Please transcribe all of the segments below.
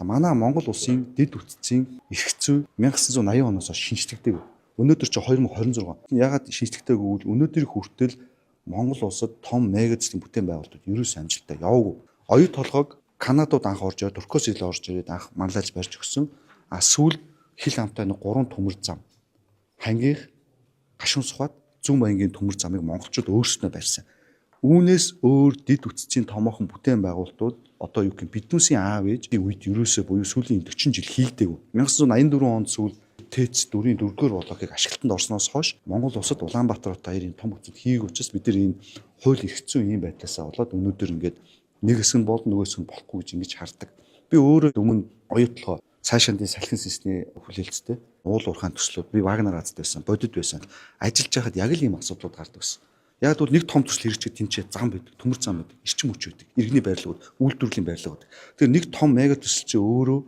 Манай Монгол улсын дэд үтцийн эрх зүй 1980 оноос шинжлэхдээ. Өнөөдөр чи 2026. Ягаад шинжлэхдээ гэвэл өнөөдрийг хүртэл Монгол улсад том мегацлын бүтээн байгуулалтууд ерөөс амжилттай яваагүй. Оюу толгойг Канадууд анх орж ирээд Туркоос ил орж ирээд анх манлайлж барьж өгсөн. Сүүл хил хамтаа 3 төмөр зам. Хангих, гашуун сухад, зүүн баянгийн төмөр замыг монголчууд өөрсдөө барьсан. Үүнээс өөр дэд үтцийн томоохон бүтээн байгуулалтууд одоо юу гэх биднүүсийн аав ээжийн үед ерөөсөө буюу сүүлийн 40 жил хийгдээгүй. 1984 онд сүүл ТЭЦ 4-р блокийг ашиглалтанд орсноос хойш Монгол улсад Улаанбаатар хот хоёрын том бүтэц хийх учраас бид нар энэ хууль эрх зүйн ийм байдлаасаа болоод өнөөдөр ингээд нэг хэсэг нь бол нөгөө хэсэг нь болохгүй гэж ингэж хардаг. Би өөрөө өмнө оюутлогоо цаашаандын салхин системийн хүлээлцтэй уул уурхайн төслүүд би Вагнер азд байсан, бодит байсан. Ажиллаж байхад яг л ийм асуудлууд гардаг байсан. Яг бол нэг том төсөл хэрэгжиж тэнцээ зам байдаг, төмөр зам байдаг, эрчим хүч байдаг, иргэний барилгууд, үйлдвэрлэлийн барилгууд. Тэгэхээр нэг том мега төсөл чинь өөрөө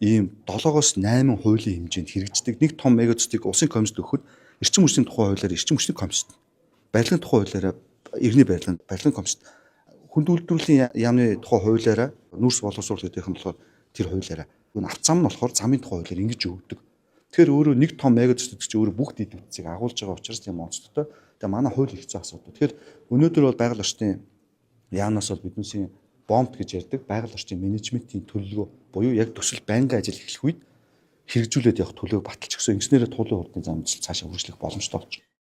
ийм 7-8 хуулийн хэмжээнд хэрэгждэг. Нэг том мега төслийг улсын комиссд өгөхөд эрчим хүчний тухай хуулиар эрчим хүчний комиссд, барилгын тухай хуулиараа иргэний барилгын комиссд, хүнд үйлдвэрлэлийн яамны тухай хуулиараа нүүрс боловсруул гэдэгх нь болохоор тэр хуулиараа. Авт зам нь болохоор замын тухай хуулиар ингэж өгдөг. Тэгэхээр өөрөө нэг том мега төсөл гэж өөрөө бүх дэд үтцийг агуулж байгаа учраас тийм онцлогтой. Тэгээ манай хууль эрх зүйн асуудал. Тэгэхээр өнөөдөр бол байгаль орчны яамнаас бол биднээсийн бомб гэж ярьдаг байгаль орчны менежментийн төлөвлөгөө буюу яг төсөл байнгын ажил эхлэх үед хэрэгжүүлээд явах төлөв баталж өгсөн инженерийн туулын хурдны зам цаашаа үргэлжлэх боломжтой болж байна.